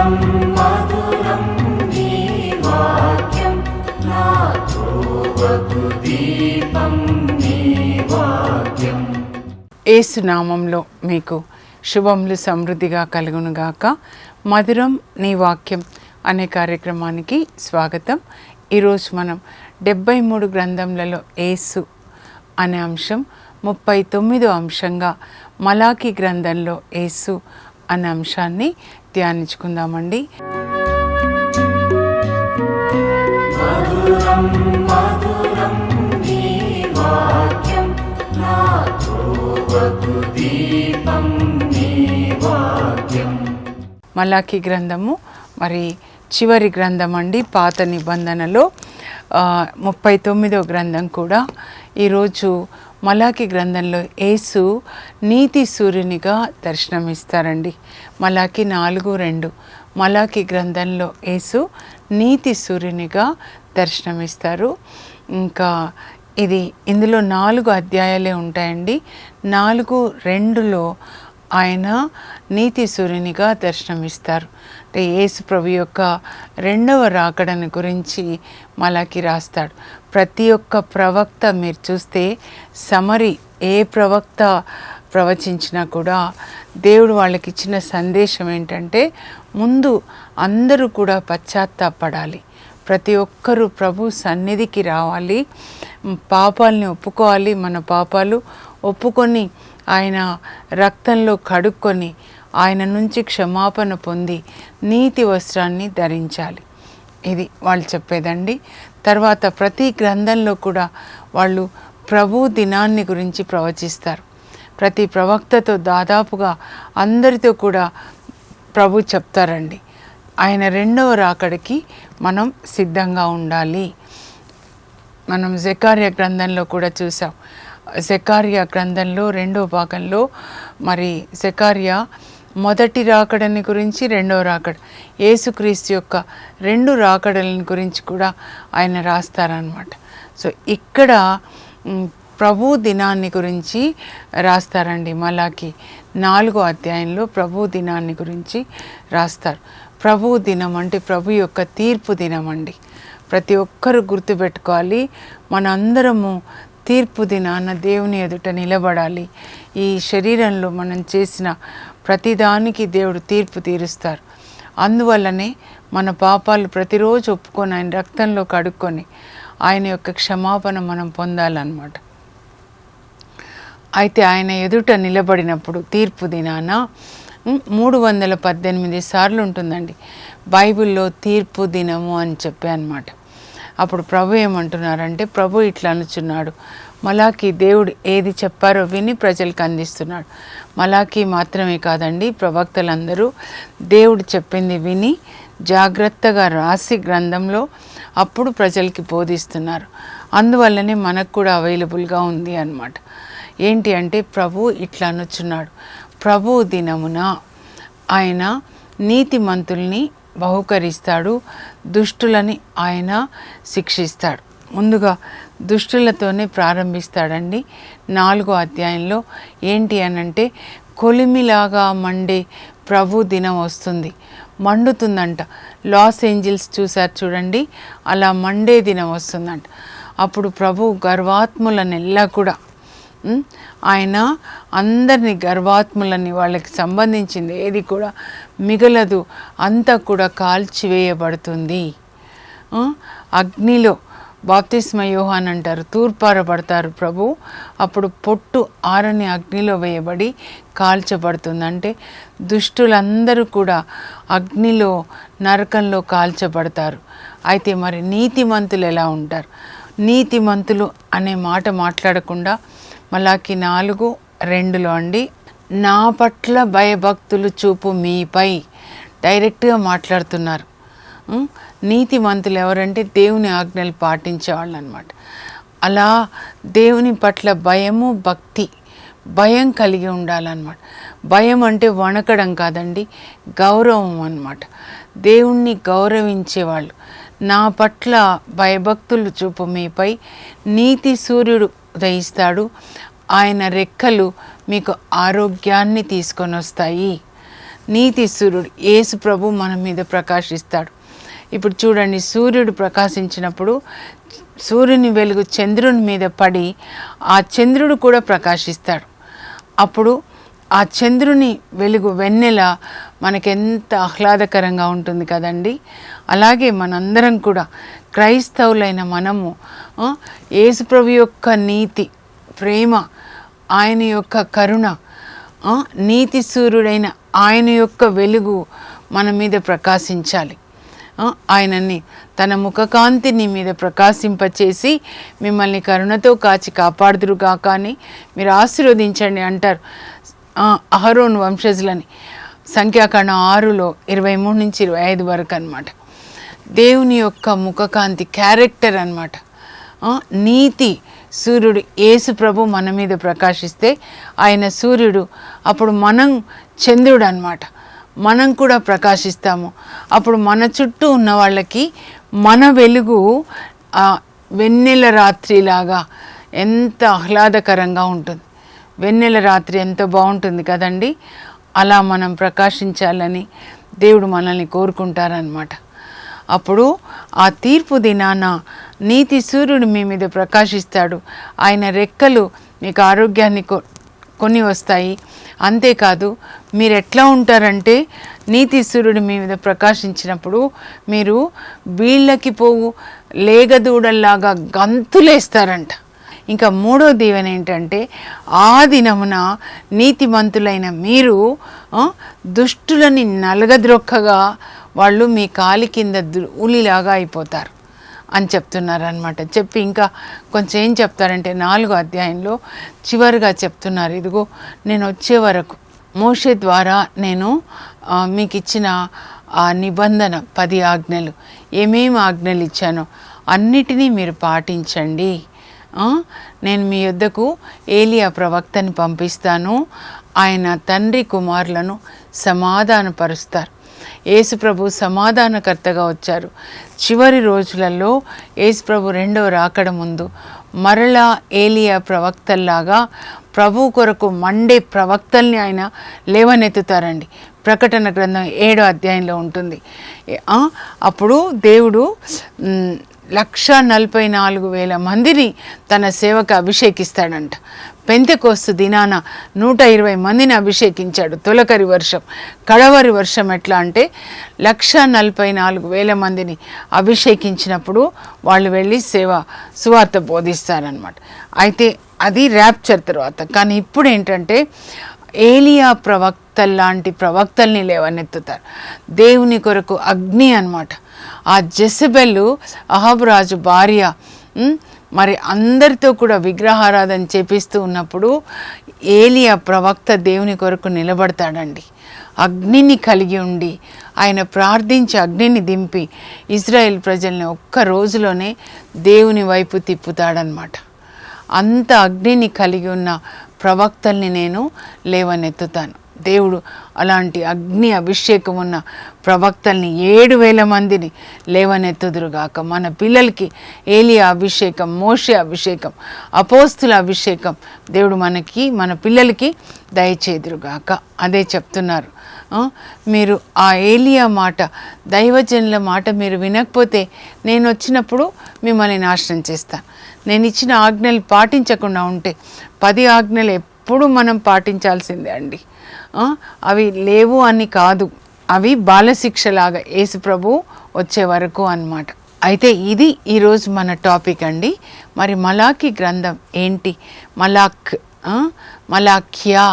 మధురం మధురం నీ వాక్యం నా త్రోవకు దీపం నీ వాక్యం. యేసు నామంలో మీకు శుభములు సమృద్ధిగా కలుగునుగాక. మధురం నీ వాక్యం అనే కార్యక్రమానికి స్వాగతం. ఈరోజు మనం 73 గ్రంథములలో యేసు అనే అంశం, 39వ అంశంగా మలాకి గ్రంథంలో యేసు అనే అంశాన్ని ధ్యానించుకుందామండి. మధురం మధురం నీ వాక్యం నా త్రోవకు దీపం నీ వాక్యం. మలాకి గ్రంథము మరి చివరి గ్రంథం అండి. పాత నిబంధనలో 39వ గ్రంథం కూడా. ఈరోజు మలాకి గ్రంథంలో యేసు నీతి సూర్యునిగా దర్శనమిస్తారండి. మలాకి 4:2 మలాకి గ్రంథంలో యేసు నీతి సూర్యునిగా దర్శనమిస్తారు. ఇంకా ఇందులో 4 అధ్యాయాలే ఉంటాయండి. 4:2లో ఆయన నీతి సూర్యునిగా దర్శనమిస్తారు. అంటే యేసు ప్రభు యొక్క రెండవ రాకడని గురించి మలాకి రాస్తాడు. ప్రతి ఒక్క ప్రవక్త మీరు చూస్తే సమరి ఏ ప్రవక్త ప్రవచించినా కూడా దేవుడు వాళ్ళకి ఇచ్చిన సందేశం ఏంటంటే, ముందు అందరూ కూడా పశ్చాత్తాపడాలి, ప్రతి ఒక్కరూ ప్రభు సన్నిధికి రావాలి, పాపాలని ఒప్పుకోవాలి, మన పాపాలు ఒప్పుకొని ఆయన రక్తంలో కడుక్కొని ఆయన నుంచి క్షమాపణ పొంది నీతి వస్త్రాన్ని ధరించాలి. ఇది వాళ్ళు చెప్పేదండి. తర్వాత ప్రతి గ్రంథంలో కూడా వాళ్ళు ప్రభు దినాన్ని గురించి ప్రవచిస్తారు. ప్రతి ప్రవక్తతో దాదాపుగా అందరితో కూడా ప్రభు చెప్తారండి, ఆయన రెండవ రాకడికి మనం సిద్ధంగా ఉండాలి. మనం జకర్యా గ్రంథంలో కూడా చూసాం. జకర్యా గ్రంథంలో 2వ భాగంలో మరి జకర్యా మొదటి రాకడని గురించి, రెండవ రాకడ, యేసుక్రీస్తు యొక్క 2 రాకడలని గురించి కూడా ఆయన రాస్తారనమాట. సో ఇక్కడ ప్రభు దినాన్ని గురించి రాస్తారండి. మలాకి 4వ అధ్యాయంలో ప్రభు దినాన్ని గురించి రాస్తారు. ప్రభు దినం అంటే ప్రభు యొక్క తీర్పు దినం అండి. ప్రతి ఒక్కరూ గుర్తుపెట్టుకోవాలి, మనందరము తీర్పు దినాన దేవుని ఎదుట నిలబడాలి. ఈ శరీరంలో మనం చేసిన ప్రతిదానికి దేవుడు తీర్పు తీరుస్తారు. అందువల్లనే మన పాపాలు ప్రతిరోజు ఒప్పుకొని ఆయన రక్తంలో కడుక్కొని ఆయన యొక్క క్షమాపణ మనం పొందాలన్నమాట. అయితే ఆయన ఎదుట నిలబడినప్పుడు తీర్పు దినాన 318 సార్లు ఉంటుందండి బైబిల్లో తీర్పు దినము అని చెప్పి అన్నమాట. అప్పుడు ప్రభు ఏమంటున్నారంటే, ప్రభు ఇట్లా అనుచున్నాడు, మలాకి దేవుడు ఏది చెప్పారో విని ప్రజలకు అందిస్తున్నాడు. మలాకి మాత్రమే కాదండి, ప్రవక్తలందరూ దేవుడు చెప్పింది విని జాగ్రత్తగా రాసి గ్రంథంలో అప్పుడు ప్రజలకి బోధిస్తున్నారు. అందువల్లనే మనకు కూడా అవైలబుల్గా ఉంది అన్నమాట. ఏంటి అంటే, ప్రభు ఇట్లా అనుచున్నాడు, ప్రభు దినమున ఆయన నీతిమంతుల్ని బహుకరిస్తాడు, దుష్టులని ఆయన శిక్షిస్తాడు. ముందుగా దుష్టులతోనే ప్రారంభిస్తాడండి. 4వ అధ్యాయంలో ఏంటి అనంటే, కొలిమిలాగా మండే ప్రభు దినం వస్తుంది, మండుతుందంట. లాస్ ఏంజల్స్ చూసారు చూడండి, అలా మండే దినం వస్తుందంట. అప్పుడు ప్రభు గర్వాత్ములనెల్లా కూడా ఆయన అందరినీ గర్వాత్ములని, వాళ్ళకి సంబంధించింది ఏది కూడా మిగలదు, అంతా కూడా కాల్చివేయబడుతుంది. అగ్నిలో బాప్తిస్మ యోహాన్ అంటారు, తూర్పారబడతారు ప్రభు. అప్పుడు పొట్టు ఆరని అగ్నిలో వేయబడి కాల్చబడుతుంది. అంటే దుష్టులందరూ కూడా అగ్నిలో నరకంలో కాల్చబడతారు. అయితే మరి నీతిమంతులు ఎలా ఉంటారు? నీతిమంతులు అనే మాట మాట్లాడకుండా మలాకి 4:2 అండి, నా పట్ల భయభక్తులు చూపు మీపై, డైరెక్ట్గా మాట్లాడుతున్నారు. నీతిమంతులు ఎవరంటే దేవుని ఆజ్ఞలు పాటించేవాళ్ళు అన్నమాట. అలా దేవుని పట్ల భయము, భక్తి, భయం కలిగి ఉండాలన్నమాట. భయం అంటే వణకడం కాదండి, గౌరవం అన్నమాట. దేవుణ్ణి గౌరవించేవాళ్ళు. నా పట్ల భయభక్తులు చూపు మీపై, నీతి సూర్యుడు ఉదయిస్తాడు, ఆయన రెక్కలు మీకు ఆరోగ్యాన్ని తీసుకొని వస్తాయి. నీతి సూర్యుడు యేసు ప్రభు మన మీద ప్రకాశిస్తాడు. ఇప్పుడు చూడండి, సూర్యుడు ప్రకాశించినప్పుడు సూర్యుని వెలుగు చంద్రుని మీద పడి ఆ చంద్రుడు కూడా ప్రకాశిస్తాడు. అప్పుడు ఆ చంద్రుని వెలుగు వెన్నెల మనకెంత ఆహ్లాదకరంగా ఉంటుంది కదండి. అలాగే మనందరం కూడా క్రైస్తవులైన మనము యేసుప్రభు యొక్క నీతి, ప్రేమ, ఆయన యొక్క కరుణ, నీతి సూర్యుడైన ఆయన యొక్క వెలుగు మన మీద ప్రకాశించాలి. ఆయనని తన ముఖకాంతిని మీద ప్రకాశింపచేసి మిమ్మల్ని కరుణతో కాచి కాపాడుదురుగాక అని మీరు ఆశీర్వదించండి అంటారు అహరోను వంశజులని. సంఖ్యాకాండం 6లో 23 నుంచి 25 వరకు అనమాట. దేవుని యొక్క ముఖకాంతి క్యారెక్టర్ అనమాట. నీతి సూర్యుడు యేసు ప్రభు మన మీద ప్రకాశిస్తే ఆయన సూర్యుడు, అప్పుడు మనం చంద్రుడు అనమాట. మనం కూడా ప్రకాశిస్తాము. అప్పుడు మన చుట్టూ ఉన్న వాళ్ళకి మన వెలుగు వెన్నెల రాత్రిలాగా ఎంత ఆహ్లాదకరంగా ఉంటుంది. వెన్నెల రాత్రి ఎంత బాగుంటుంది కదండి. అలా మనం ప్రకాశించాలని దేవుడు మనల్ని కోరుకుంటారనమాట. అప్పుడు ఆ తీర్పు దినాన నీతి సూర్యుడు మీ మీద ప్రకాశిస్తాడు. ఆయన రెక్కలు మీకు ఆరోగ్యాన్ని కొని వస్తాయి. అంతేకాదు, మీరు ఎట్లా ఉంటారంటే నీతి సూర్యుడు మీ మీద ప్రకాశించినప్పుడు మీరు వీళ్ళకి పోవు లేగదూడల్లాగా గంతులేస్తారంట. ఇంకా మూడో దీవెన ఏంటంటే, ఆ దినమున నీతిమంతులైన మీరు దుష్టులని నలగద్రొక్కగా వాళ్ళు మీ కాలి కింద ధూళిలాగా అయిపోతారు అని చెప్తున్నారనమాట. చెప్పి ఇంకా కొంచెం ఏం చెప్తారంటే 4వ అధ్యాయంలో చివరిగా చెప్తున్నారు, ఇదిగో నేను వచ్చే వరకు మోషే ద్వారా నేను మీకు ఇచ్చిన ఆ నిబంధన 10 ఆజ్ఞలు, ఏమేమి ఆజ్ఞలు ఇచ్చానో అన్నిటినీ మీరు పాటించండి. నేను మీ యొద్దకు ఏలియా ప్రవక్తని పంపిస్తాను. ఆయన తండ్రి కుమారులను సమాధానపరుస్తారు. యేసుప్రభు సమాధానకర్తగా వచ్చారు. చివరి రోజులలో యేసుప్రభు రెండవ రాకడ ముందు మరలా ఏలియా ప్రవక్తల్లాగా ప్రభు కొరకు మండే ప్రవక్తల్ని ఆయన లేవనెత్తుతారండి. ప్రకటన గ్రంథం 7వ అధ్యాయంలో ఉంటుంది. అప్పుడు దేవుడు 1,44,000 మందిని తన సేవకు అభిషేకిస్తాడంట. పెంతెకోస్తు దినాన 120 మందిని అభిషేకించాడు. తొలకరి వర్షం, కడవరి వర్షం ఎట్లా అంటే 1,44,000 మందిని అభిషేకించినప్పుడు వాళ్ళు వెళ్ళి సువార్త బోధిస్తారనమాట. అయితే అది ర్యాప్చర్ తర్వాత. కానీ ఇప్పుడు ఏంటంటే ఏలియా ప్రవక్తల్లాంటి ప్రవక్తల్ని లేవనెత్తుతారు. దేవుని కొరకు అగ్ని అనమాట. ఆ జెజబెలు అహాబు రాజు భార్య మరి అందరితో కూడా విగ్రహారాధన చేపిస్తూ ఉన్నప్పుడు ఏలియా ప్రవక్త దేవుని కొరకు నిలబడతాడండి. అగ్నిని కలిగి ఉండి ఆయన ప్రార్థించి అగ్నిని దింపి ఇజ్రాయెల్ ప్రజల్ని ఒక్క రోజులోనే దేవుని వైపు తిప్పుతాడనమాట. అంత అగ్నిని కలిగి ఉన్న ప్రవక్తల్ని నేను లేవనెత్తుతాను. దేవుడు అలాంటి అగ్ని అభిషేకం ఉన్న ప్రవక్తల్ని 7,000 మందిని లేవనెత్తుదురుగాక. మన పిల్లలకి ఏలియా అభిషేకం, మోషే అభిషేకం, అపోస్తుల అభిషేకం దేవుడు మన పిల్లలకి దయచేదురుగాక. అదే చెప్తున్నారు. మీరు ఆ ఏలియా మాట, దైవజనుల మాట మీరు వినకపోతే నేను వచ్చినప్పుడు మిమ్మల్ని నాశనం చేస్తాను. నేను ఇచ్చిన ఆజ్ఞలు పాటించకుండా ఉంటే 10 ఆజ్ఞలు ఎప్పుడు మనం పాటించాల్సిందే అండి. అవి లేవు అని కాదు, అవి బాలశిక్షలాగా యేసు ప్రభు వచ్చే వరకు అన్నమాట. అయితే ఇది ఈరోజు మన టాపిక్ అండి. మరి మలాకి గ్రంథం ఏంటి? మలాఖ్యా,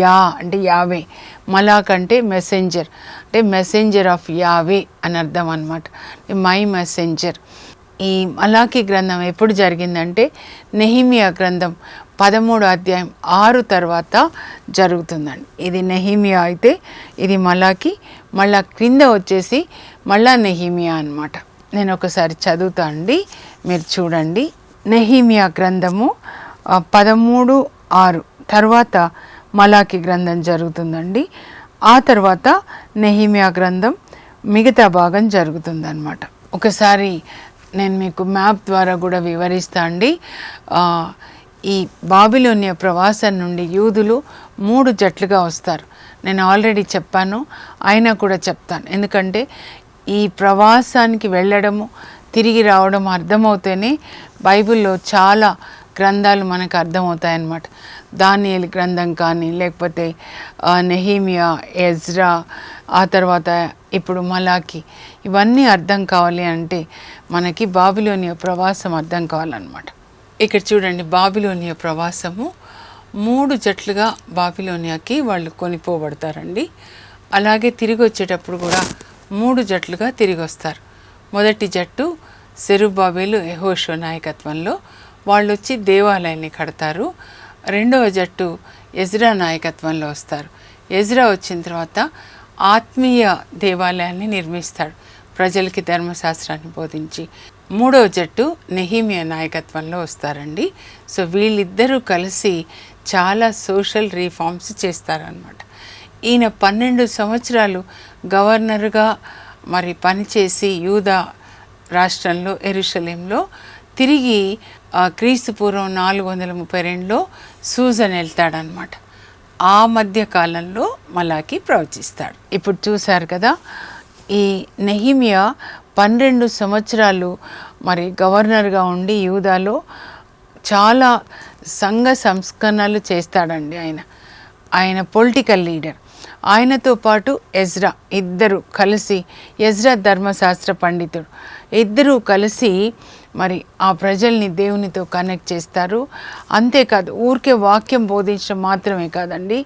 యా అంటే యావే. మలాక్ అంటే మెసెంజర్, అంటే మెసెంజర్ ఆఫ్ యావే అని అర్థం అనమాట. My messenger. ఈ మలాకి గ్రంథం ఎప్పుడు జరిగిందంటే నెహిమియా గ్రంథం 13వ అధ్యాయం 6 తర్వాత జరుగుతుందండి. ఇది నెహిమియా అయితే ఇది మలాకి, మళ్ళా క్రింద వచ్చేసి మళ్ళా నెహిమియా అనమాట. నేను ఒకసారి చదువుతా అండి, మీరు చూడండి. నెహిమియా గ్రంథము 13:6 తర్వాత మలాకి గ్రంథం జరుగుతుందండి. ఆ తర్వాత నెహిమియా గ్రంథం మిగతా భాగం జరుగుతుందన్నమాట. ఒకసారి నేను మీకు మ్యాప్ ద్వారా కూడా వివరిస్తా అండి. ఈ బాబిలోనియా ప్రవాసం నుండి యూదులు 3 జట్లుగా వస్తారు. నేను ఆల్రెడీ చెప్పాను, అయినా కూడా చెప్తాను. ఎందుకంటే ఈ ప్రవాసానికి వెళ్ళడము తిరిగి రావడం అర్థమవుతేనే బైబిల్లో చాలా గ్రంథాలు మనకు అర్థమవుతాయన్నమాట. దానియేలు గ్రంథం కానీ, లేకపోతే నెహీమియా, ఎజ్రా, ఆ తర్వాత ఇప్పుడు మలాకి, ఇవన్నీ అర్థం కావాలి అంటే మనకి బాబిలోనియా ప్రవాసం అర్థం కావాలన్నమాట. ఇక్కడ చూడండి, బాబిలోనియా ప్రవాసము 3 జట్లుగా బాబిలోనియాకి వాళ్ళు కొనిపోబడతారండి. అలాగే తిరిగి వచ్చేటప్పుడు కూడా 3 జట్లుగా తిరిగి వస్తారు. మొదటి జట్టు సెరుబ్బాబెలు యెహోషువ నాయకత్వంలో వాళ్ళు వచ్చి దేవాలయాన్ని కడతారు. రెండవ జట్టు ఎజ్రా నాయకత్వంలో వస్తారు. ఎజ్రా వచ్చిన తర్వాత ఆత్మీయ దేవాలయాన్ని నిర్మిస్తాడు, ప్రజలకి ధర్మశాస్త్రాన్ని బోధించి. మూడవ జట్టు నెహీమియా నాయకత్వంలో వస్తారండి. సో వీళ్ళిద్దరూ కలిసి చాలా సోషల్ రిఫార్మ్స్ చేస్తారనమాట. ఈయన 12 సంవత్సరాలు గవర్నర్గా మరి పనిచేసి యూదా రాష్ట్రంలో యెరూషలేంలో తిరిగి క్రీస్తు పూర్వం 432లో సూజన్ వెళ్తాడనమాట. ఆ మధ్య కాలంలో మలాకి ప్రవచిస్తాడు. ఇప్పుడు చూశారు కదా, ఈ నెహీమియా 12 సంవత్సరాలు మరి గవర్నర్గా ఉండి యూదాలో చాలా సంఘ సంస్కరణలు చేస్తాడండి. ఆయన పొలిటికల్ లీడర్. ఆయనతో పాటు ఎజ్రా, ఇద్దరు కలిసి, ఎజ్రా ధర్మశాస్త్ర పండితుడు, ఇద్దరూ కలిసి మరి ఆ ప్రజల్ని దేవునితో కనెక్ట్ చేస్తారు. అంతేకాదు, ఊరికే వాక్యం బోధించడం మాత్రమే కాదండి,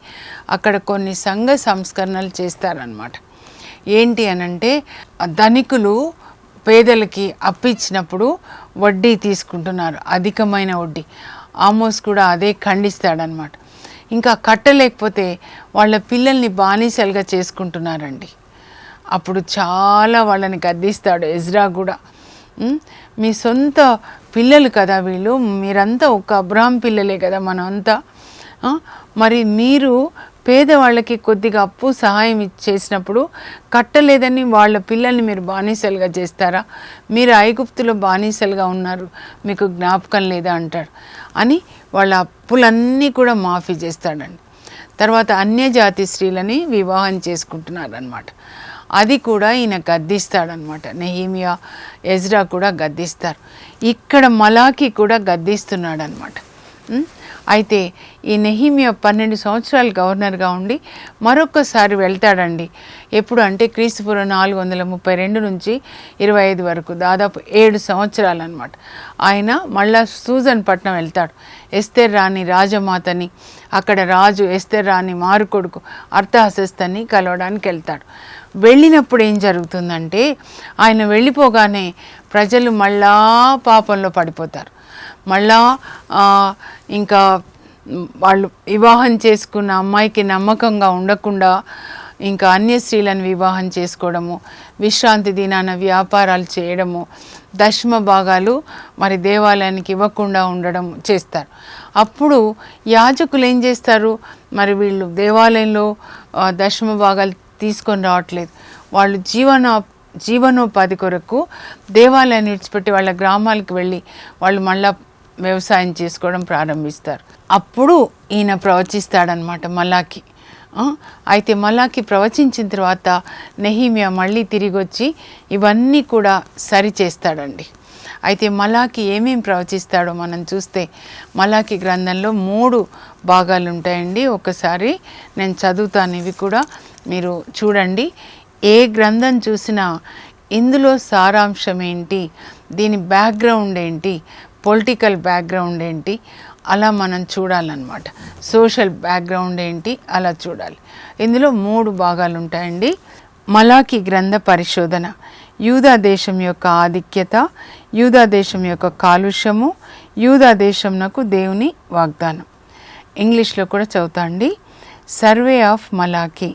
అక్కడ కొన్ని సంఘ సంస్కరణలు చేస్తారనమాట. ఏంటి అనంటే, ధనికులు పేదలకి అప్పిచ్చినప్పుడు వడ్డీ తీసుకుంటున్నారు, అధికమైన వడ్డీ. ఆమోస్ కూడా అదే ఖండిస్తాడనమాట. ఇంకా కట్టలేకపోతే వాళ్ళ పిల్లల్ని బానిసలుగా చేసుకుంటున్నారండి. అప్పుడు చాలా వాళ్ళని గద్దిస్తాడు ఎజ్రా కూడా. మీ సొంత పిల్లలు కదా వీళ్ళు, మీరంతా ఒక అబ్రాహాం పిల్లలే కదా మనంతా, మరి మీరు పేదవాళ్ళకి కొద్దిగా అప్పు సహాయం చేసినప్పుడు కట్టలేదని వాళ్ళ పిల్లల్ని మీరు బానిసలుగా చేస్తారా? మీరు ఐగుప్తులో బానిసలుగా ఉన్నారు, మీకు జ్ఞాపకం లేదా అంటాడు. అని వాళ్ళ అప్పులన్నీ కూడా మాఫీ చేస్తాడండి. తర్వాత అన్యజాతి స్త్రీలని వివాహం చేసుకుంటున్నారనమాట. అది కూడా ఈయన గద్దిస్తాడనమాట. నెహీమియా, ఎజ్రా కూడా గద్దిస్తారు. ఇక్కడ మలాకి కూడా గద్దిస్తున్నాడనమాట. అయితే ఈ నెహీమియా 12 సంవత్సరాలు గవర్నర్గా ఉండి మరొకసారి వెళ్తాడండి. ఎప్పుడు అంటే క్రీస్తుపూర్వం 432 నుంచి 25 వరకు, దాదాపు 7 సంవత్సరాలు అనమాట. ఆయన మళ్ళా సూజన్ పట్నం వెళ్తాడు. ఎస్తేర్ రాణి రాజమాతని, అక్కడ రాజు ఎస్తేర్ రాణి మారు కొడుకు అర్తహషస్తని కలవడానికి వెళ్తాడు. వెళ్ళినప్పుడు ఏం జరుగుతుందంటే, ఆయన వెళ్ళిపోగానే ప్రజలు మళ్ళా పాపంలో పడిపోతారు. మళ్ళా ఇంకా వాళ్ళు వివాహం చేసుకున్న అమ్మాయికి నమ్మకంగా ఉండకుండా ఇంకా అన్య స్త్రీలను వివాహం చేసుకోవడము, విశ్రాంతి దినాన వ్యాపారాలు చేయడము, దశమ భాగాలు మరి దేవాలయానికి ఇవ్వకుండా ఉండడం చేస్తారు. అప్పుడు యాజకులు ఏం చేస్తారు, మరి వీళ్ళు దేవాలయంలో దశమ భాగాలు తీసుకొని రావట్లేదు, వాళ్ళు జీవనోపాధి కొరకు దేవాలయాన్ని విడిచిపెట్టి వాళ్ళ గ్రామాలకు వెళ్ళి వాళ్ళు మళ్ళా వ్యవసాయం చేసుకోవడం ప్రారంభిస్తారు. అప్పుడు ఈయన ప్రవచిస్తాడనమాట మలాకి. అయితే మలాకి ప్రవచించిన తర్వాత నెహీమియా మళ్ళీ తిరిగి వచ్చి ఇవన్నీ కూడా సరి చేస్తాడండి. అయితే మలాకి ఏమేమి ప్రవచిస్తాడో మనం చూస్తే, మలాకి గ్రంథంలో 3 భాగాలు ఉంటాయండి. ఒకసారి నేను చదువుతాను, ఇవి కూడా మీరు చూడండి. ఏ గ్రంథం చూసినా ఇందులో సారాంశం ఏంటి, దీని బ్యాక్గ్రౌండ్ ఏంటి, పొలిటికల్ బ్యాక్గ్రౌండ్ ఏంటి, అలా మనం చూడాలన్నమాట. సోషల్ బ్యాక్గ్రౌండ్ ఏంటి, అలా చూడాలి. ఇందులో 3 భాగాలు ఉంటాయండి. మలాకి గ్రంథ పరిశోధన, యూదా దేశం యొక్క ఆధిక్యత, యూదా దేశం యొక్క కాలుష్యము, యూదా దేశంనకు దేవుని వాగ్దానం. ఇంగ్లీష్లో కూడా చదువుతా అండి. సర్వే ఆఫ్ మలాకి,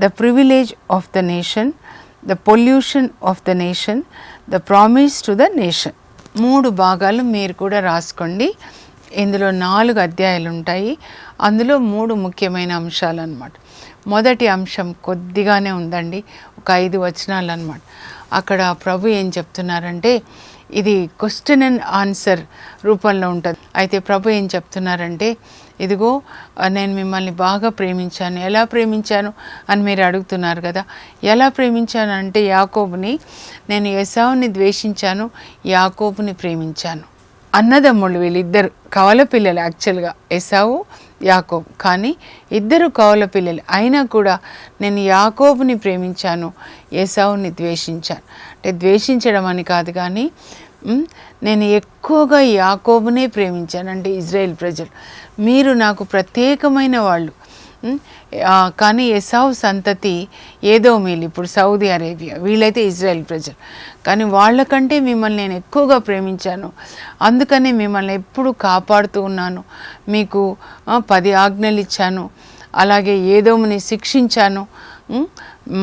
the privilege of the nation, the pollution of the nation, the promise to the nation. 3 భాగాలు మీరు కూడా రాసుకోండి. ఇందులో 4 అధ్యాయాలు ఉంటాయి. అందులో 3 ముఖ్యమైన అంశాలు అన్నమాట. మొదటి అంశం కొద్దిగానే ఉందండి, ఒక 5 వచనాలు అన్నమాట. అక్కడ ప్రభు ఏం చెప్తున్నారంటే, ఇది క్వశ్చన్ అండ్ ఆన్సర్ రూపంలో ఉంటుంది. అయితే ప్రభు ఏం చెప్తున్నారంటే, ఇదిగో నేను మిమ్మల్ని బాగా ప్రేమించాను. ఎలా ప్రేమించాను అని మీరు అడుగుతున్నారు కదా. ఎలా ప్రేమించాను అంటే, యాకోబుని నేను ఏసావుని ద్వేషించాను, యాకోబుని ప్రేమించాను. అన్నదమ్ముళ్ళు వీళ్ళిద్దరు కవల పిల్లలు, యాక్చువల్గా ఏసావు యాకోబు, కానీ ఇద్దరు కవల పిల్లలు. అయినా కూడా నేను యాకోబుని ప్రేమించాను, ఏసావుని ద్వేషించాను. అంటే ద్వేషించడం అని కాదు, కానీ నేను ఎక్కువగా యాకోబునే ప్రేమించాను. అంటే ఇజ్రాయెల్ ప్రజలు మీరు నాకు ప్రత్యేకమైన వాళ్ళు. కానీ ఏసావు సంతతి ఏదోమీలు, ఇప్పుడు సౌదీ అరేబియా, వీళ్ళైతే ఇజ్రాయెల్ ప్రజలు. కానీ వాళ్ళకంటే మిమ్మల్ని నేను ఎక్కువగా ప్రేమించాను, అందుకనే మిమ్మల్ని ఎప్పుడు కాపాడుతూ ఉన్నాను. మీకు 10 ఆజ్ఞలు ఇచ్చాను, అలాగే ఏదోముని శిక్షించాను.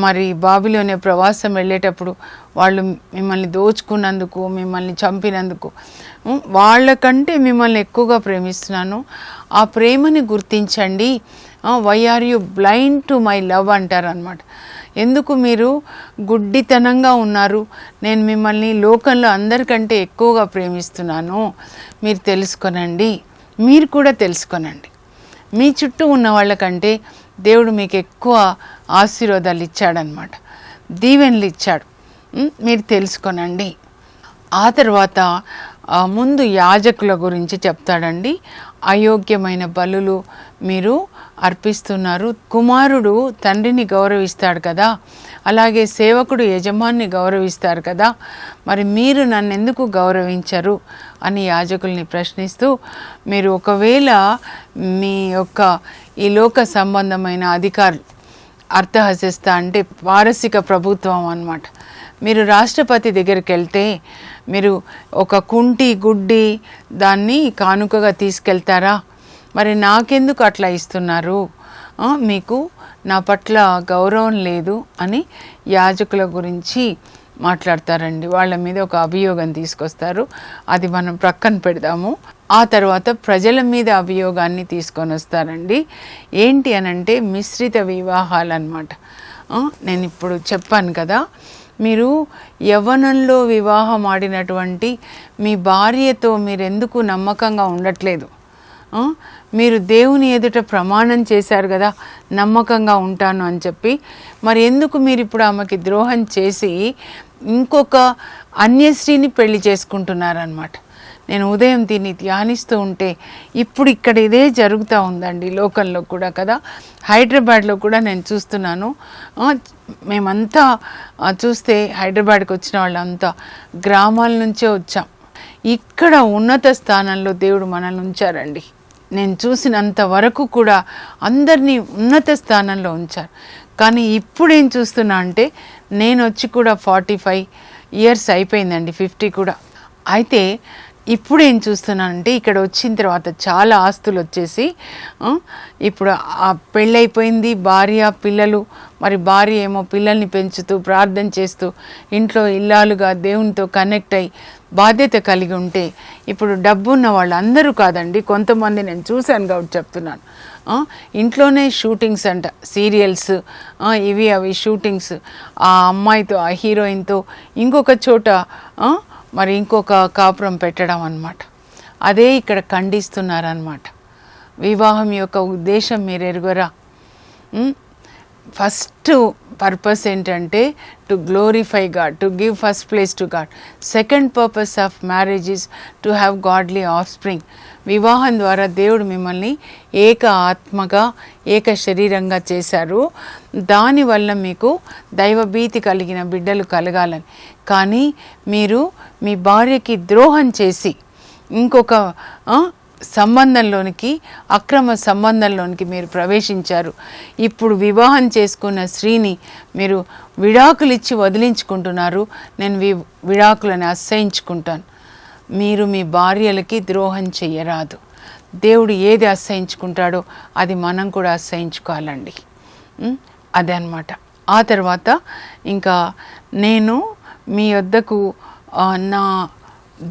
మరి బాబిలోనే ప్రవాసం వెళ్ళేటప్పుడు వాళ్ళు మిమ్మల్ని దోచుకున్నందుకు, మిమ్మల్ని చంపినందుకు వాళ్ళకంటే మిమ్మల్ని ఎక్కువగా ప్రేమిస్తున్నాను. ఆ ప్రేమని గుర్తించండి. Why are you blind to my love అంటారు అనమాట. ఎందుకు మీరు గుడ్డితనంగా ఉన్నారు? నేను మిమ్మల్ని లోకంలో అందరికంటే ఎక్కువగా ప్రేమిస్తున్నాను. మీరు తెలుసుకొనండి, మీరు కూడా తెలుసుకొనండి. మీ చుట్టూ ఉన్న వాళ్ళకంటే దేవుడు మీకు ఎక్కువ ఆశీర్వాదాలు ఇచ్చాడనమాట, దీవెనలు ఇచ్చాడు. మీరు తెలుసుకొనండి. ఆ తర్వాత ముందు యాజకుల గురించి చెప్తాడండి. అయోగ్యమైన బలులు మీరు అర్పిస్తున్నారు. కుమారుడు తండ్రిని గౌరవిస్తాడు కదా, అలాగే సేవకుడు యజమాన్ని గౌరవిస్తారు కదా, మరి మీరు నన్ను ఎందుకు గౌరవించరు అని యాజకుల్ని ప్రశ్నిస్తూ, మీరు ఒకవేళ మీ యొక్క ఈ లోక సంబంధమైన అధికారులు, అర్థహసిస్తా అంటే పారసిక ప్రభుత్వం అన్నమాట, మీరు రాష్ట్రపతి దగ్గరికి వెళ్తే మీరు ఒక కుంటి గుడ్డి దాన్ని కానుకగా తీసుకెళ్తారా? మరి నాకెందుకు అట్లా ఇస్తున్నారు? మీకు నా పట్ల గౌరవం లేదు అని యాజకుల గురించి మాట్లాడతారండి. వాళ్ళ మీద ఒక అభియోగం తీసుకొస్తారు, అది మనం ప్రక్కన పెడదాము. ఆ తర్వాత ప్రజల మీద అభియోగాన్ని తీసుకొని వస్తారండి. ఏంటి అనంటే మిశ్రిత వివాహాలు అన్నమాట. నేను ఇప్పుడు చెప్పాను కదా, మీరు యవ్వనంలో వివాహం ఆడినటువంటి మీ భార్యతో మీరెందుకు నమ్మకంగా ఉండట్లేదు? మీరు దేవుని ఎదుట ప్రమాణం చేశారు కదా నమ్మకంగా ఉంటాను అని చెప్పి, మరి ఎందుకు మీరు ఇప్పుడు ఆమెకి ద్రోహం చేసి ఇంకొక అన్యశ్రీని పెళ్లి చేసుకుంటున్నారనమాట. నేను ఉదయం దీన్ని ధ్యానిస్తూ ఉంటే ఇప్పుడు ఇక్కడ ఇదే జరుగుతూ ఉందండి లోకంలో కూడా కదా. హైదరాబాద్లో కూడా నేను చూస్తున్నాను. మేమంతా చూస్తే హైదరాబాద్కి వచ్చిన వాళ్ళంతా గ్రామాల నుంచే వచ్చాం. ఇక్కడ ఉన్నత స్థానంలో దేవుడు మనల్ని ఉంచారండి. నేను చూసినంత వరకు కూడా అందరినీ ఉన్నత స్థానంలో ఉంచారు. కానీ ఇప్పుడు ఏం చూస్తున్నా అంటే, నేను వచ్చి కూడా 45 ఇయర్స్ అయిపోయిందండి, 50 కూడా. అయితే ఇప్పుడు ఏం చూస్తున్నానంటే, ఇక్కడ వచ్చిన తర్వాత చాలా ఆస్తులు వచ్చేసి ఇప్పుడు ఆ పెళ్ళైపోయింది, భార్య పిల్లలు. మరి భార్య ఏమో పిల్లల్ని పెంచుతూ ప్రార్థన చేస్తూ ఇంట్లో ఇల్లాలుగా దేవునితో కనెక్ట్ అయ్యి బాధ్యత కలిగి ఉంటే, ఇప్పుడు డబ్బు ఉన్న వాళ్ళు అందరూ కాదండి, కొంతమంది నేను చూశాను కాబట్టి చెప్తున్నాను. ఇంట్లోనే షూటింగ్స్ అంట, సీరియల్స్ ఇవి అవి షూటింగ్స్, ఆ అమ్మాయితో ఆ హీరోయిన్తో ఇంకొక చోట మరి ఇంకొక కాపురం పెట్టడం అన్నమాట. అదే ఇక్కడ ఖండిస్తున్నారన్నమాట. వివాహం యొక్క ఉద్దేశం మీరు ఎరుగరా? ఫస్ట్ పర్పస్ ఏంటంటే to glorify God, to give first place to God. Second purpose of marriage is to have godly of spring. వివాహం ద్వారా దేవుడు మిమ్మల్ని ఏక ఆత్మగా ఏక శరీరంగా చేశారు. దానివల్ల మీకు దైవభీతి కలిగిన బిడ్డలు కలగాలని. కానీ మీరు మీ భార్యకి ద్రోహం చేసి ఇంకొక సంబంధంలోనికి, అక్రమ సంబంధంలోనికి మీరు ప్రవేశించారు. ఇప్పుడు వివాహం చేసుకున్న స్త్రీని మీరు విడాకులు ఇచ్చి వదిలించుకుంటున్నారు. నేను విడాకులను అసహించుకుంటాను. మీరు మీ భార్యలకి ద్రోహం చెయ్యరాదు. దేవుడు ఏది అసహించుకుంటాడో అది మనం కూడా అసహించుకోవాలండి. అదే అన్నమాట. ఆ తర్వాత ఇంకా నేను మీ వద్దకు నా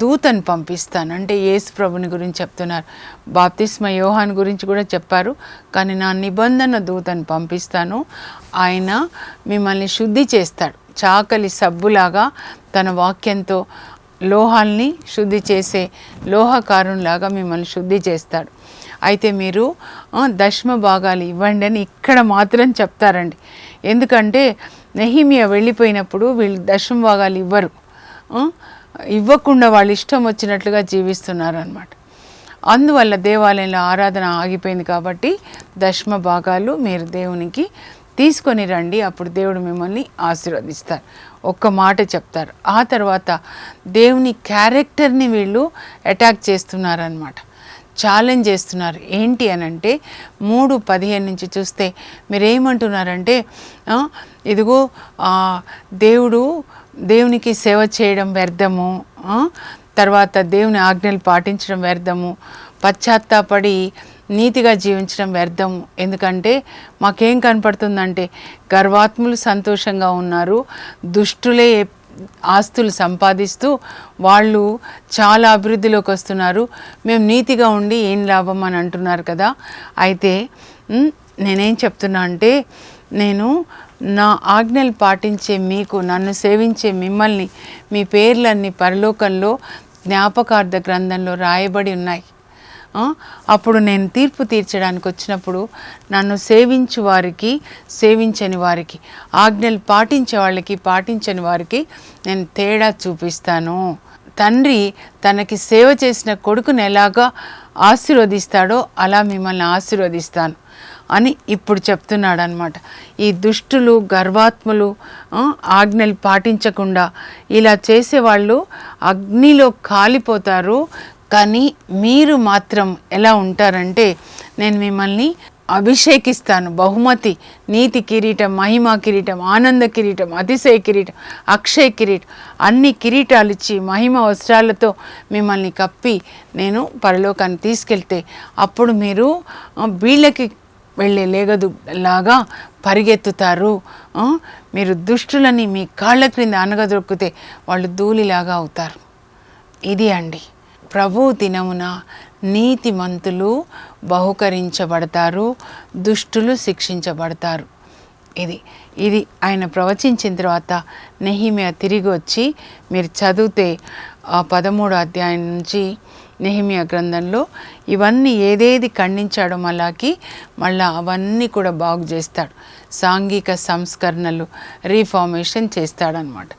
దూతను పంపిస్తాను అంటే యేసు ప్రభుని గురించి చెప్తున్నారు. బాప్తిస్మ యోహాన్ గురించి కూడా చెప్పారు. కానీ నా నిబంధన దూతను పంపిస్తాను, ఆయన మిమ్మల్ని శుద్ధి చేస్తాడు. చాకలి సబ్బులాగా తన వాక్యంతో లోహాల్ని శుద్ధి చేసే లోహకారునిలాగా మిమ్మల్ని శుద్ధి చేస్తాడు. అయితే మీరు దశమ భాగాలు ఇవ్వండి అని ఇక్కడ మాత్రం చెప్తారండి. ఎందుకంటే నెహెమీయా వెళ్ళిపోయినప్పుడు వీళ్ళు దశమ భాగాలు ఇవ్వకుండా వాళ్ళు ఇష్టం వచ్చినట్లుగా జీవిస్తున్నారు అన్నమాట. అందువల్ల దేవాలయంలో ఆరాధన ఆగిపోయింది. కాబట్టి దశమ భాగాలు మీరు దేవునికి తీసుకొని రండి, అప్పుడు దేవుడు మిమ్మల్ని ఆశీర్వదిస్తారు. ఒక్క మాట చెప్తారు. ఆ తర్వాత దేవుని క్యారెక్టర్ని వీళ్ళు అటాక్ చేస్తున్నారనమాట, ఛాలెంజ్ చేస్తున్నారు. ఏంటి అని అంటే 3:15 నుంచి చూస్తే మీరేమంటున్నారంటే, ఇదిగో దేవునికి సేవ చేయడం వ్యర్థము, తర్వాత దేవుని ఆజ్ఞలు పాటించడం వ్యర్థము, పశ్చాత్తాపడి నీతిగా జీవించడం వ్యర్థము. ఎందుకంటే మాకేం కనపడుతుందంటే గర్వాత్ములు సంతోషంగా ఉన్నారు, దుష్టులే ఆస్తులు సంపాదిస్తూ వాళ్ళు చాలా అభివృద్ధిలోకి వస్తున్నారు, మేము నీతిగా ఉండి ఏం లాభం అని అంటున్నారు కదా. అయితే నేనేం చెప్తున్నా అంటే, నేను నా ఆజ్ఞలు పాటించే మీకు, నన్ను సేవించే మిమ్మల్ని, మీ పేర్లన్నీ పరలోకంలో జ్ఞాపకార్థ గ్రంథంలో రాయబడి ఉన్నాయి. అప్పుడు నేను తీర్పు తీర్చడానికి వచ్చినప్పుడు నన్ను సేవించు వారికి, సేవించని వారికి, ఆజ్ఞలు పాటించే వాళ్ళకి, పాటించని వారికి నేను తేడా చూపిస్తాను. తండ్రి తనకి సేవ చేసిన కొడుకుని ఎలాగా ఆశీర్వదిస్తాడో అలా మిమ్మల్ని ఆశీర్వదిస్తాను అని ఇప్పుడు చెప్తున్నాడు అనమాట. ఈ దుష్టులు, గర్వాత్ములు, ఆజ్ఞలు పాటించకుండా ఇలా చేసేవాళ్ళు అగ్నిలో కాలిపోతారు. కానీ మీరు మాత్రం ఎలా ఉంటారంటే, నేను మిమ్మల్ని అభిషేకిస్తాను. బహుమతి, నీతి కిరీటం, మహిమా కిరీటం, ఆనంద కిరీటం, అతిశయ కిరీటం, అక్షయ కిరీటం, అన్ని కిరీటాలు ఇచ్చి మహిమ వస్త్రాలతో మిమ్మల్ని కప్పి నేను పరలోకాన్ని తీసుకెళ్తే అప్పుడు మీరు వీళ్ళకి వెళ్ళే లేగదులాగా పరిగెత్తుతారు. మీరు దుష్టులని మీ కాళ్ళ క్రింద అనగదొక్కితే వాళ్ళు ధూళిలాగా అవుతారు. ఇది అండి, ప్రభు దినమున నీతిమంతులు బహుకరించబడతారు, దుష్టులు శిక్షించబడతారు. ఇది ఆయన ప్రవచించిన తర్వాత నెహెమీయా తిరిగి వచ్చి మీరు చదివితే 13వ అధ్యాయం నుంచి నెహెమీయా గ్రంథంలో ఇవన్నీ ఏదేది ఖండించాడో మళ్ళా అవన్నీ కూడా బాగు చేస్తాడు. సాంఘిక సంస్కరణలు, రీఫార్మేషన్ చేస్తాడనమాట.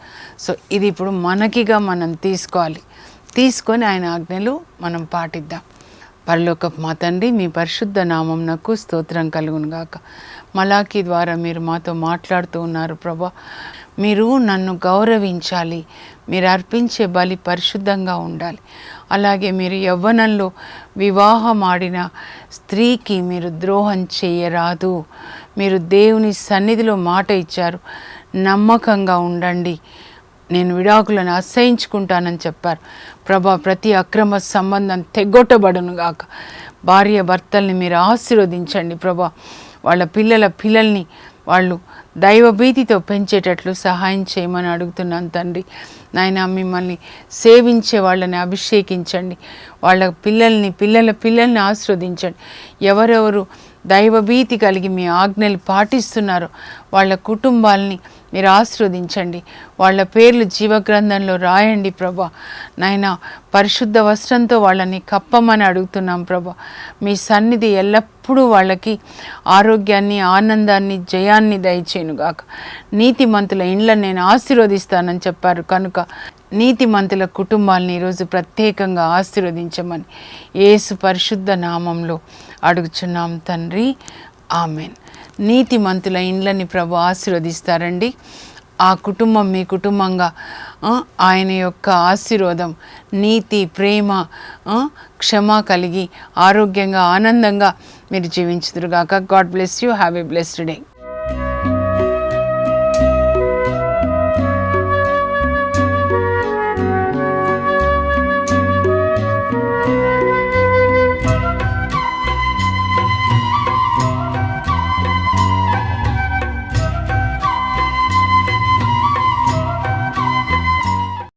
సో ఇది ఇప్పుడు మనకిగా మనం తీసుకొని ఆయన ఆజ్ఞలు మనం పాటిద్దాం. పరలోకపు మా తండ్రి, మీ పరిశుద్ధ నామమునకు స్తోత్రం కలుగును గాక. మలాకీ ద్వారా మీరు మాతో మాట్లాడుతూ ఉన్నారు ప్రభా. మీరు నన్ను గౌరవించాలి, మీరు అర్పించే బలి పరిశుద్ధంగా ఉండాలి. అలాగే మీరు యవ్వనంలో వివాహం ఆడిన స్త్రీకి మీరు ద్రోహం చేయరాదు. మీరు దేవుని సన్నిధిలో మాట ఇచ్చారు, నమ్మకంగా ఉండండి, నేను విడాకులను అసహించుకుంటానని చెప్పారు ప్రభా. ప్రతి అక్రమ సంబంధం తెగొట్టబడును గాక. భార్య భర్తల్ని మీరు ఆశీర్వదించండి ప్రభా. వాళ్ళ పిల్లల్ని వాళ్ళు దైవభీతితో పెంచేటట్లు సహాయం చేయమని అడుగుతున్నాను తండ్రి. నాయన, మిమ్మల్ని సేవించే వాళ్ళని అభిషేకించండి, వాళ్ళ పిల్లల్ని ఆశీర్వదించండి. ఎవరెవరు దైవభీతి కలిగి మీ ఆజ్ఞలు పాటిస్తున్నారో వాళ్ళ కుటుంబాలని మీరు ఆశీర్వదించండి, వాళ్ళ పేర్లు జీవగ్రంథంలో రాయండి ప్రభా. నాయన, పరిశుద్ధ వస్త్రంతో వాళ్ళని కప్పమని అడుగుతున్నాం ప్రభా. మీ సన్నిధి ఎల్లప్పుడూ వాళ్ళకి ఆరోగ్యాన్ని, ఆనందాన్ని, జయాన్ని దయచేయునుగాక. నీతిమంతుల ఇండ్లను నేను ఆశీర్వదిస్తానని చెప్పారు కనుక నీతిమంతుల కుటుంబాలని ఈరోజు ప్రత్యేకంగా ఆశీర్వదించమని యేసు పరిశుద్ధ నామంలో అడుగుచున్నాం తండ్రి, ఆమెన్. నీతిమంతుల ఇండ్లని ప్రభు ఆశీర్వదిస్తారండి. ఆ కుటుంబం మీ కుటుంబంగా ఆయన యొక్క ఆశీర్వాదం, నీతి, ప్రేమ, క్షమ కలిగి ఆరోగ్యంగా, ఆనందంగా మీరు జీవించుదురుగాక. God bless you. Have a blessed day.